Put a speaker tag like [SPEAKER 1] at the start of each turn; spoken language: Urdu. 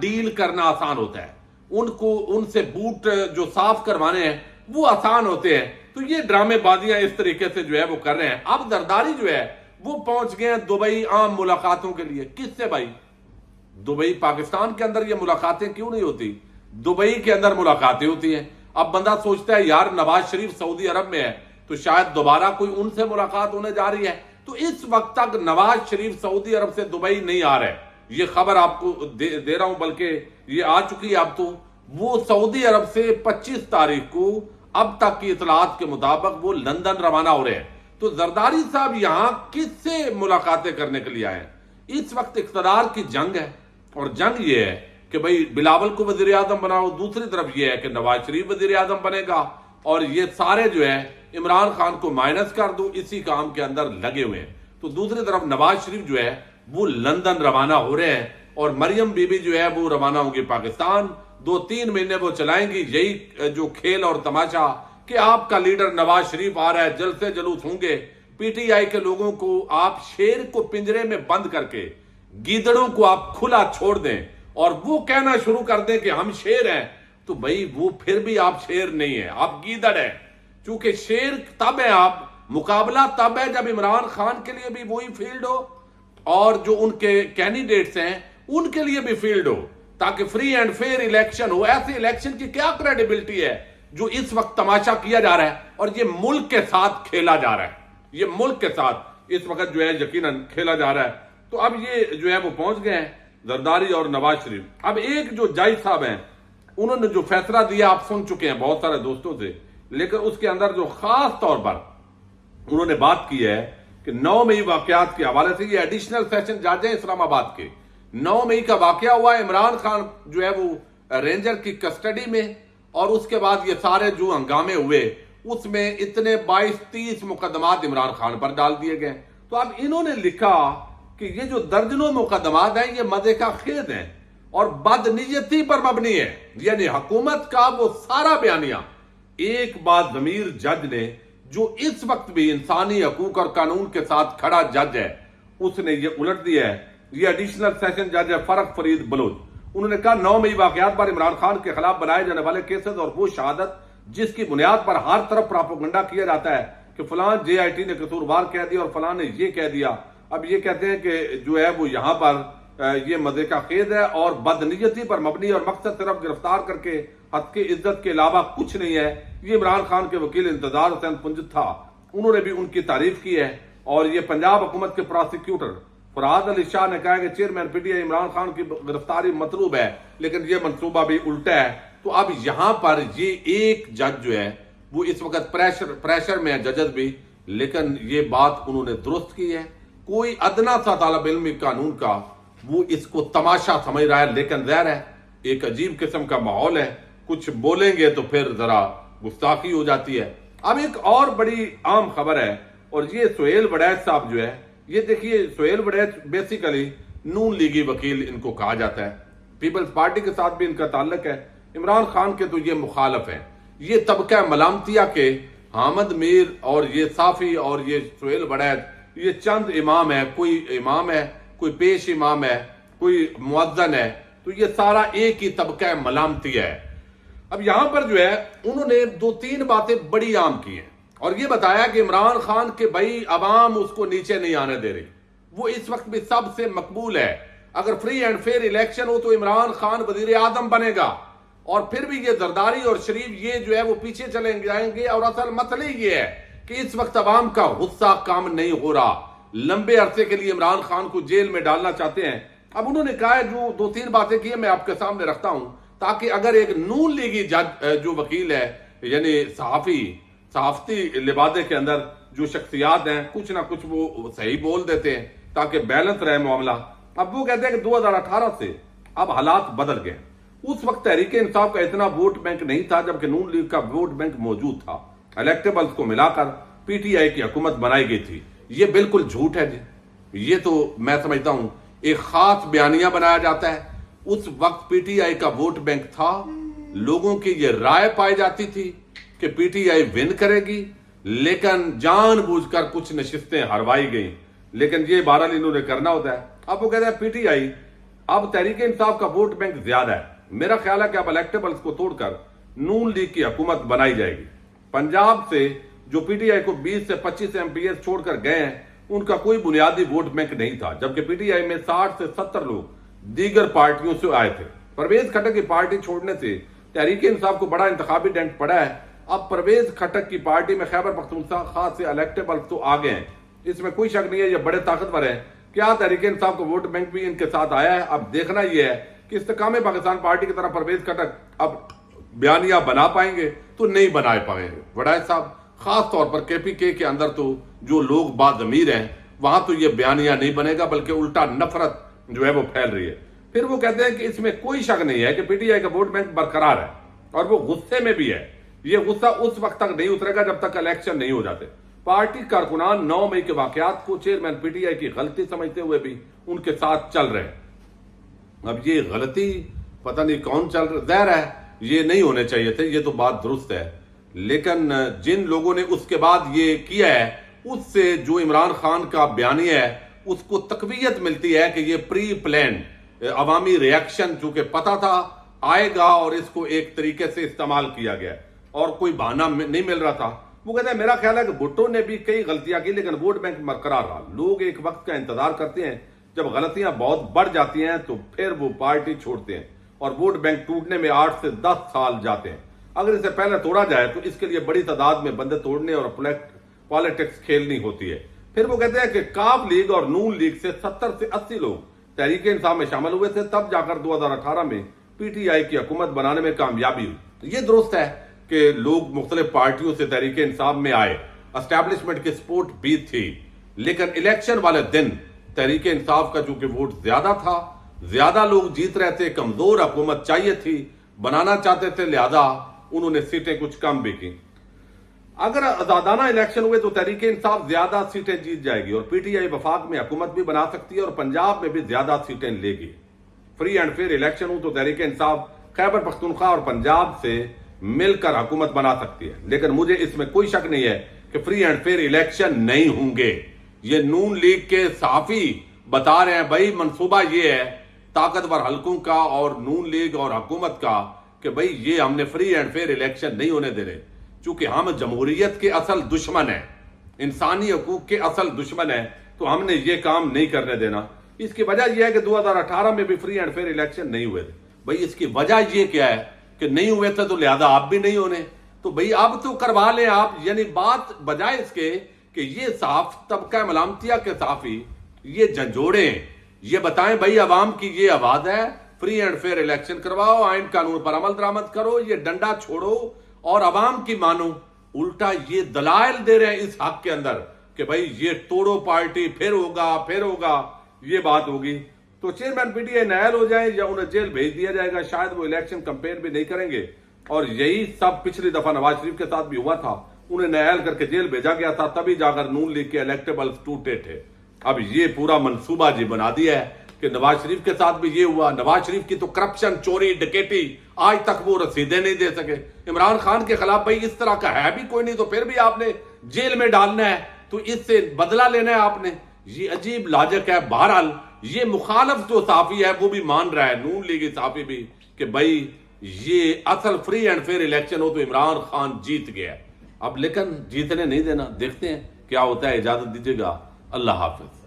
[SPEAKER 1] ڈیل کرنا آسان ہوتا ہے، ان سے بوٹ جو صاف کروانے ہیں وہ آسان ہوتے ہیں۔ تو یہ ڈرامے بازیاں اس طریقے سے جو ہے وہ کر رہے ہیں۔ اب زرداری جو ہے وہ پہنچ گئے ہیں دبئی عام ملاقاتوں کے لیے۔ کس سے بھائی؟ دبئی، پاکستان کے اندر یہ ملاقاتیں کیوں نہیں ہوتی؟ دبئی کے اندر ملاقاتیں ہوتی ہیں۔ اب بندہ سوچتا ہے یار نواز شریف سعودی عرب میں ہے تو شاید دوبارہ کوئی ان سے ملاقات ہونے جا رہی ہے، تو اس وقت تک نواز شریف سعودی عرب سے دبئی نہیں آ رہے۔ یہ خبر آپ کو دے رہا ہوں، بلکہ یہ آ چکی ہے اب تو۔ وہ سعودی عرب سے 25 تاریخ کو اب تک کی اطلاعات کے مطابق وہ لندن روانہ ہو رہے ہیں۔ تو زرداری صاحب یہاں کس سے ملاقاتیں کرنے کے لیے آئے ہیں؟ اس وقت اقتدار کی جنگ ہے، اور جنگ یہ ہے کہ بھئی بلاول کو وزیر اعظم بناؤ، دوسری طرف یہ ہے کہ نواز شریف وزیر اعظم بنے گا، اور یہ سارے جو ہے عمران خان کو مائنس کر دو، اسی کام کے اندر لگے ہوئے ہیں۔ تو دوسری طرف نواز شریف جو ہے وہ لندن روانہ ہو رہے ہیں، اور مریم بی بی جو ہے وہ روانہ ہوں گی پاکستان۔ 2-3 مہینے وہ چلائیں گی یہی جو کھیل اور تماشا کہ آپ کا لیڈر نواز شریف آ رہا ہے، جلسے جلوس ہوں گے۔ پی ٹی آئی کے لوگوں کو آپ شیر کو پنجرے میں بند کر کے گیدڑوں کو آپ کھلا چھوڑ دیں اور وہ کہنا شروع کر دیں کہ ہم شیر ہیں، تو بھئی وہ پھر بھی آپ شیر نہیں ہیں، آپ گیدڑ ہیں۔ چونکہ شیر تب ہے، آپ مقابلہ تب ہے جب عمران خان کے لیے بھی وہی فیلڈ ہو اور جو ان کے کینڈیڈیٹس ہیں ان کے لیے بھی فیلڈ ہو، تاکہ فری اینڈ فیئر الیکشن ہو۔ ایسے الیکشن کی کیا کریڈیبلٹی ہے جو اس وقت تماشا کیا جا رہا ہے، اور یہ ملک کے ساتھ کھیلا جا رہا ہے، یہ ملک کے ساتھ اس وقت جو ہے یقیناً کھیلا جا رہا ہے۔ تو اب یہ جو ہے وہ پہنچ گئے ہیں زرداری اور نواز شریف۔ اب ایک جو جج صاحب ہیں انہوں نے جو فیصلہ دیا آپ سن چکے ہیں بہت سارے دوستوں سے، لیکن اس کے اندر جو خاص طور پر انہوں نے بات کی ہے کہ 9 مئی واقعات کے حوالے سے، یہ ایڈیشنل سیشن جج ہیں اسلام آباد کے، 9 مئی کا واقعہ ہوا، عمران خان جو ہے وہ رینجر کی کسٹڈی میں، اور اس کے بعد یہ سارے جو ہنگامے ہوئے اس میں اتنے 22-30 مقدمات عمران خان پر ڈال دیے گئے۔ تو اب انہوں نے لکھا کہ یہ جو درجنوں مقدمات ہیں یہ مزے کا خیز ہیں اور بدنیتی پر مبنی ہے، یعنی حکومت کا وہ سارا بیانیہ ایک بات ضمیر جج نے، جو اس وقت بھی انسانی حقوق اور قانون کے ساتھ کھڑا جج ہے، اس نے یہ الٹ دیا ہے۔ یہ ایڈیشنل سیشن جج ہے فرق فرید بلوچ، انہوں نے کہا 9 مئی واقعات پر عمران خان کے خلاف بنائے جانے والے کیسز اور وہ شہادت جس کی بنیاد پر ہر طرف پراپوگنڈا کیا جاتا ہے کہ فلاں جے آئی ٹی نے قصوروار کہہ دیا اور فلاں نے یہ کہہ دیا، اب یہ کہتے ہیں کہ جو ہے وہ یہاں پر یہ مزے کا خیز ہے اور بدنیتی پر مبنی، اور مقصد صرف گرفتار کر کے حد کی عزت کے علاوہ کچھ نہیں ہے۔ یہ عمران خان کے وکیل انتظار حسین پنجت تھا، انہوں نے بھی ان کی تعریف کی ہے، اور یہ پنجاب حکومت کے پراسیکیوٹر فرحاد علی شاہ نے کہا کہ چیئرمین پی ٹی آئی عمران خان کی گرفتاری مطلوب ہے، لیکن یہ منصوبہ بھی الٹا ہے۔ تو اب یہاں پر یہ ایک جج جو ہے وہ اس وقت پریشر میں ہے، ججز بھی، لیکن یہ بات انہوں نے درست کی ہے۔ کوئی ادنا سا طالب علم قانون کا وہ اس کو تماشا سمجھ رہا ہے، لیکن ظاہر ہے ایک عجیب قسم کا ماحول ہے، کچھ بولیں گے تو پھر ذرا گستاخی ہو جاتی ہے۔ اب ایک اور بڑی عام خبر ہے، اور یہ سہیل وڑیچ صاحب جو ہے، یہ دیکھیے سہیل وڑیچ بیسیکلی نون لیگی وکیل ان کو کہا جاتا ہے، پیپلز پارٹی کے ساتھ بھی ان کا تعلق ہے، عمران خان کے تو یہ مخالف ہیں۔ یہ طبقہ ملامتیہ کے حامد میر اور یہ صافی اور یہ سہیل وڑیچ، یہ چند امام ہے، کوئی امام ہے، کوئی پیش امام ہے، کوئی مؤذن ہے، تو یہ سارا ایک ہی طبقہ ملامتیہ ہے۔ اب یہاں پر جو ہے انہوں نے 2-3 باتیں بڑی عام کی ہیں، اور یہ بتایا کہ عمران خان کے بھائی عوام اس کو نیچے نہیں آنے دے رہی، وہ اس وقت بھی سب سے مقبول ہے، اگر فری اینڈ فیئر الیکشن ہو تو عمران خان وزیر اعظم بنے گا، اور پھر بھی یہ زرداری اور شریف یہ جو ہے وہ پیچھے چلے جائیں گے۔ اور اصل مسئلہ یہ ہے کہ اس وقت عوام کا غصہ کام نہیں ہو رہا، لمبے عرصے کے لیے عمران خان کو جیل میں ڈالنا چاہتے ہیں۔ اب انہوں نے کہا ہے جو 2-3 باتیں کی ہیں میں آپ کے سامنے رکھتا ہوں، تاکہ اگر ایک نون لیگی جج جو وکیل ہے، یعنی صحافتی لبادے کے اندر جو شخصیات ہیں، کچھ نہ کچھ وہ صحیح بول دیتے ہیں تاکہ بیلنس رہے معاملہ۔ اب وہ کہتے ہیں کہ 2018 سے اب حالات بدل گئے، اس وقت تحریک انصاف کا اتنا ووٹ بینک نہیں تھا جبکہ نون لیگ کا ووٹ بینک موجود تھا، الیکٹیبلز کو ملا کر پی ٹی آئی کی حکومت بنائی گئی تھی۔ یہ بالکل جھوٹ ہے جی، یہ تو میں سمجھتا ہوں ایک خاص بیانیہ بنایا جاتا ہے۔ اس وقت پی ٹی آئی کا ووٹ بینک تھا، لوگوں کی یہ رائے پائی جاتی تھی کہ پی ٹی آئی ون کرے گی، لیکن جان بوجھ کر کچھ نشستیں ہروائی گئیں، لیکن یہ بہرحال انہوں نے کرنا ہوتا ہے۔ اب وہ کہتے ہیں پی ٹی آئی اب تحریک انصاف کا ووٹ بینک زیادہ ہے. میرا خیال ہے کہ اب الیکٹیبلز کو توڑ کر نون لیگ کی حکومت بنائی جائے گی. پنجاب سے جو پی ٹی آئی کو 20 سے 25 ایم پی ایس چھوڑ کر گئے ہیں ان کا کوئی بنیادی ووٹ بینک نہیں تھا، جبکہ پی ٹی آئی میں 60 سے 70 لوگ دیگر پارٹیوں سے آئے تھے. پرویز خٹک کی پارٹی چھوڑنے سے تحریک انصاف کو بڑا انتخابی ڈنٹ پڑا ہے. اب پرویز خٹک کی پارٹی میں خیبر پختونخوا سے الیکٹیبلز تو آگے ہیں، اس میں کوئی شک نہیں ہے، یہ بڑے طاقتور ہیں. کیا تحریک انصاف کا ووٹ بینک بھی ان کے ساتھ آیا ہے؟ اب دیکھنا یہ ہے کہ استحکام پاکستان پارٹی کی طرف پرویز خٹک اب بیانیہ بنا پائیں گے تو نہیں بنا پائیں گے. وڈائے صاحب خاص طور پر کے پی کے اندر تو جو لوگ باضمیر ہیں وہاں تو یہ بیانیہ نہیں بنے گا، بلکہ الٹا نفرت جو ہے وہ پھیل رہی ہے. پھر وہ کہتے ہیں کہ اس میں کوئی شک نہیں ہے کہ پی ٹی آئی کا ووٹ بینک برقرار ہے اور وہ غصے میں بھی ہے. یہ غصہ اس وقت تک نہیں اترے گا جب تک الیکشن نہیں ہو جاتے. پارٹی کارکنان 9 مئی کے واقعات کو چیئرمین پی ٹی آئی کی غلطی سمجھتے ہوئے بھی ان کے ساتھ چل رہے ہیں. اب یہ غلطی پتہ نہیں کون چل رہا، ظاہر ہے یہ نہیں ہونے چاہیے تھے، یہ تو بات درست ہے، لیکن جن لوگوں نے اس کے بعد یہ کیا ہے اس سے جو عمران خان کا بیانیہ ہے اس کو تقویت ملتی ہے کہ یہ پری پلان عوامی ریاکشن چونکہ پتہ تھا آئے گا اور اس کو ایک طریقے سے استعمال کیا گیا اور کوئی بہانہ نہیں مل رہا تھا. وہ کہتے ہیں میرا خیال ہے کہ بھٹو نے بھی کئی غلطیاں کی لیکن ووٹ بینک برقرار رہا. لوگ ایک وقت کا انتظار کرتے ہیں، جب غلطیاں بہت بڑھ جاتی ہیں تو پھر وہ پارٹی چھوڑتے ہیں اور ووٹ بینک ٹوٹنے میں 8 سے 10 سال جاتے ہیں. اگر اسے پہلے توڑا جائے تو اس کے لیے بڑی تعداد میں بندے توڑنے اور پالیٹکس کھیلنی ہوتی ہے. پھر وہ کہتے ہیں کہ کاف لیگ اور نون لیگ سے 70 سے 80 لوگ تحریک انصاف میں شامل ہوئے تھے، تب جا کر 2018 میں پی ٹی آئی کی حکومت بنانے میں کامیابی ہوئی. یہ درست ہے کہ لوگ مختلف پارٹیوں سے تحریک انصاف میں آئے، اسٹیبلشمنٹ کی سپورٹ بھی تھی، لیکن الیکشن والے دن تحریک انصاف کا چونکہ ووٹ زیادہ تھا، زیادہ لوگ جیت رہے تھے، کمزور حکومت چاہیے تھی، بنانا چاہتے تھے، لہذا انہوں نے سیٹیں کچھ کم بھی کی. اگر آزادانہ الیکشن ہوئے تو تحریک انصاف زیادہ سیٹیں جیت جائے گی اور پی ٹی آئی وفاق میں حکومت بھی بنا سکتی ہے اور پنجاب میں بھی زیادہ سیٹیں لے گی. فری اینڈ فیئر الیکشن ہو تو تحریک انصاف خیبر پختونخوا اور پنجاب سے مل کر حکومت بنا سکتی ہے، لیکن مجھے اس میں کوئی شک نہیں ہے کہ فری اینڈ فیئر الیکشن نہیں ہوں گے. یہ نون لیگ کے صحافی بتا رہے ہیں بھائی منصوبہ یہ ہے طاقتور حلقوں کا اور نون لیگ اور حکومت کا کہ بھائی یہ ہم نے فری اینڈ فیئر الیکشن نہیں ہونے دے رہے، چونکہ ہم جمہوریت کے اصل دشمن ہیں، انسانی حقوق کے اصل دشمن ہیں، تو ہم نے یہ کام نہیں کرنے دینا. اس کی وجہ یہ ہے کہ 2018 میں بھی فری اینڈ فیئر الیکشن نہیں ہوئے تھے. بھائی اس کی وجہ یہ کیا ہے کہ نہیں ہوئے تھے تو لہذا آپ بھی نہیں ہونے، تو بھئی اب تو کروا لیں آپ. یعنی بات بجائے اس کے کہ یہ صاف طبقہ ملامتیہ کے صحافی یہ جھنجھوڑیں، یہ بتائیں بھئی عوام کی یہ آواز ہے، فری اینڈ فیئر الیکشن کرواؤ، آئین قانون پر عمل درآمد کرو، یہ ڈنڈا چھوڑو اور عوام کی مانو. الٹا یہ دلائل دے رہے ہیں اس حق کے اندر کہ بھئی یہ توڑو پارٹی، پھر ہوگا یہ بات ہوگی. تو چیئرمین پی ٹی آئی نائل ہو جائیں یا انہیں جیل بھیج دیا جائے گا، شاید وہ الیکشن کمپین بھی نہیں کریں گے. اور یہی سب پچھلی دفعہ نواز شریف کے ساتھ بھی ہوا تھا، انہیں نائل کر کے جیل بھیجا گیا تھا، تبھی جا کر نون لیگ کے الیکٹیبلز ٹوٹے تھے. اب یہ پورا منصوبہ جی بنا دیا ہے کہ نواز شریف کے ساتھ بھی یہ ہوا. نواز شریف کی تو کرپشن، چوری، ڈکیٹی آج تک وہ رسیدیں نہیں دے سکے. عمران خان کے خلاف بھائی اس طرح کا ہے بھی کوئی نہیں، تو پھر بھی آپ نے جیل میں ڈالنا ہے، تو اس سے بدلہ لینا ہے آپ نے. یہ عجیب لاجک ہے. بہرحال یہ مخالف جو صحافی ہے وہ بھی مان رہا ہے، نون لیگی صحافی بھی، کہ بھائی یہ اصل فری اینڈ فیئر الیکشن ہو تو عمران خان جیت گیا. اب لیکن جیتنے نہیں دینا، دیکھتے ہیں کیا ہوتا ہے. اجازت دیجیے گا، اللہ حافظ.